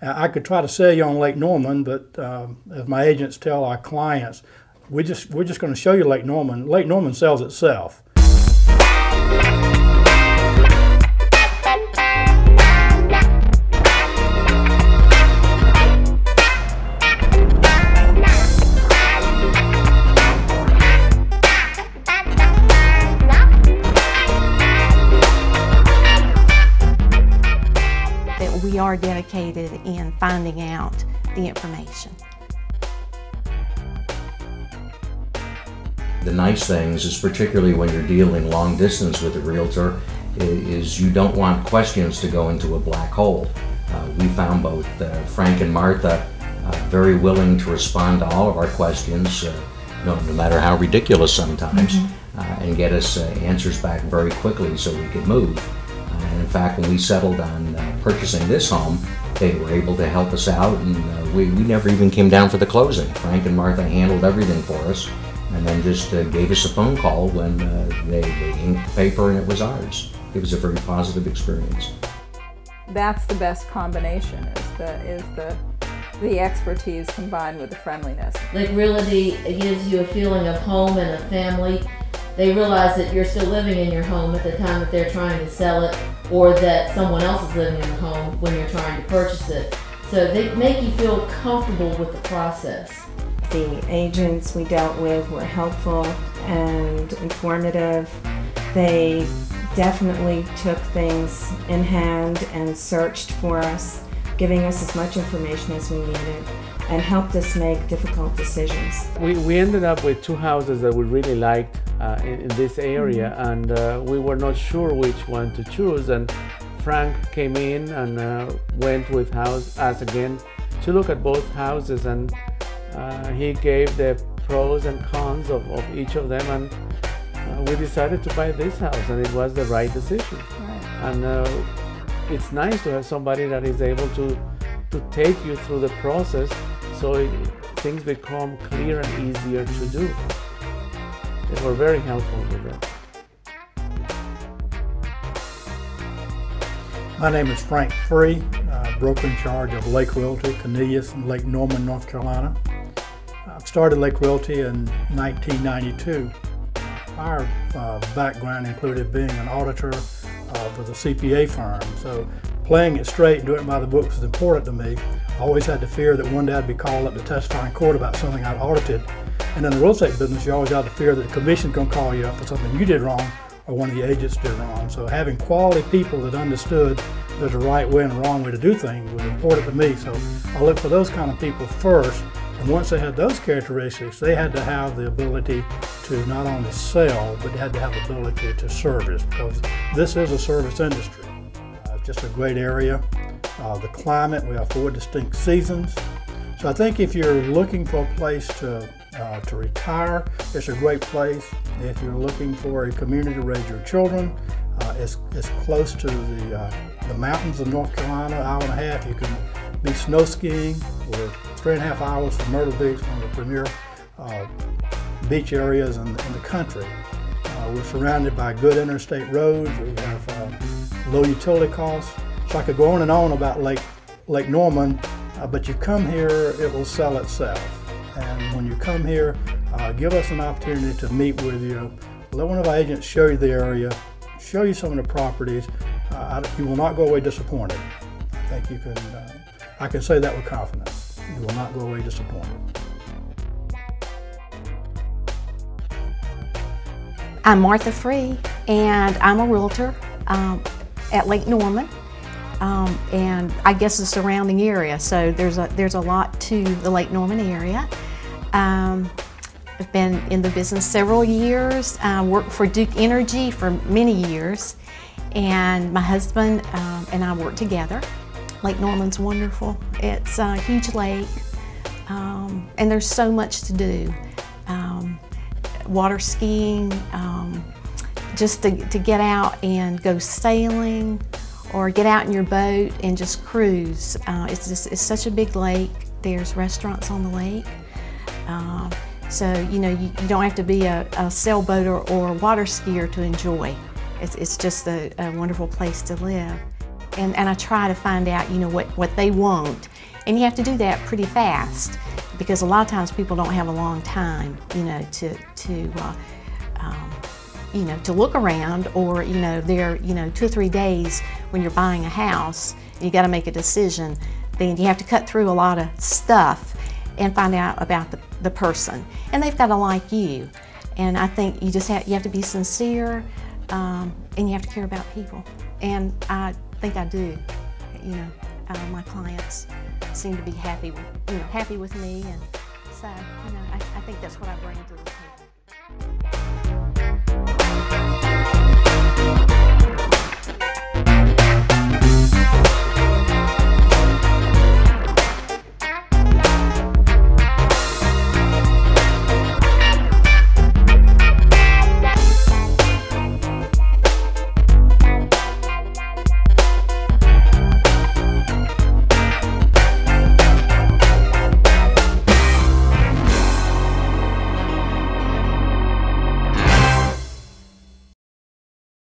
I could try to sell you on Lake Norman, but as my agents tell our clients, we're just going to show you Lake Norman. Lake Norman sells itself. We are dedicated in finding out the information. The nice things is, particularly when you're dealing long distance with a realtor, is you don't want questions to go into a black hole. We found both Frank and Martha very willing to respond to all of our questions, no matter how ridiculous sometimes, and get us answers back very quickly so we could move. And in fact, when we settled on purchasing this home, they were able to help us out, and we never even came down for the closing. Frank and Martha handled everything for us, and then just gave us a phone call when they inked the paper and it was ours. It was a very positive experience. That's the best combination, is the expertise combined with the friendliness. Lake Realty gives you a feeling of home and a family. They realize that you're still living in your home at the time that they're trying to sell it, or that someone else is living in the home when you're trying to purchase it. So they make you feel comfortable with the process. The agents we dealt with were helpful and informative. They definitely took things in hand and searched for us, giving us as much information as we needed, and helped us make difficult decisions. We ended up with two houses that we really liked in this area, and we were not sure which one to choose, and Frank came in and went with us again to look at both houses, and he gave the pros and cons of each of them, and we decided to buy this house, and it was the right decision. Right. And it's nice to have somebody that is able to take you through the process, so things become clear and easier to do. They were very helpful with that. My name is Frank Free, broker in charge of Lake Realty, Cornelius, and Lake Norman, North Carolina. I started Lake Realty in 1992. Our background included being an auditor with a CPA firm, so playing it straight and doing it by the books was important to me. I always had the fear that one day I'd be called up to testify in court about something I'd audited. And in the real estate business, you always have the fear that the commission's going to call you up for something you did wrong or one of the agents did wrong. So having quality people that understood there's a right way and a wrong way to do things was important to me. So I looked for those kind of people first. And once they had those characteristics, they had to have the ability to not only sell, but they had to have the ability to service, because this is a service industry. It's just a great area. The climate, we have 4 distinct seasons. So I think if you're looking for a place to retire, it's a great place. If you're looking for a community to raise your children, it's close to the mountains of North Carolina, an hour and a half. You can be snow skiing. We're 3.5 hours from Myrtle Beach, one of the premier beach areas in the country. We're surrounded by good interstate roads. We have low utility costs. So I could go on and on about Lake Norman, but you come here, it will sell itself. And when you come here, give us an opportunity to meet with you. Let one of our agents show you the area, show you some of the properties. You will not go away disappointed. I think I can say that with confidence. You will not go away disappointed. I'm Martha Free, and I'm a realtor at Lake Norman, and I guess the surrounding area. So there's a lot to the Lake Norman area. I've been in the business several years. I worked for Duke Energy for many years, and my husband and I work together. Lake Norman's wonderful. It's a huge lake, and there's so much to do. Water skiing, just to get out and go sailing, or get out in your boat and just cruise. It's such a big lake. There's restaurants on the lake. So you don't have to be a sailboat or water skier to enjoy. It's just a wonderful place to live. and I try to find out, you know, what they want. And you have to do that pretty fast, because a lot of times people don't have a long time, you know, to look around, or, you know, they're, you know, 2 or 3 days when you're buying a house, you got to make a decision. Then you have to cut through a lot of stuff and find out about the person, and they've got to like you. And I think you have to be sincere, and you have to care about people. And I think I do. You know, my clients seem to be happy with me, and so, you know, I think that's what I bring to the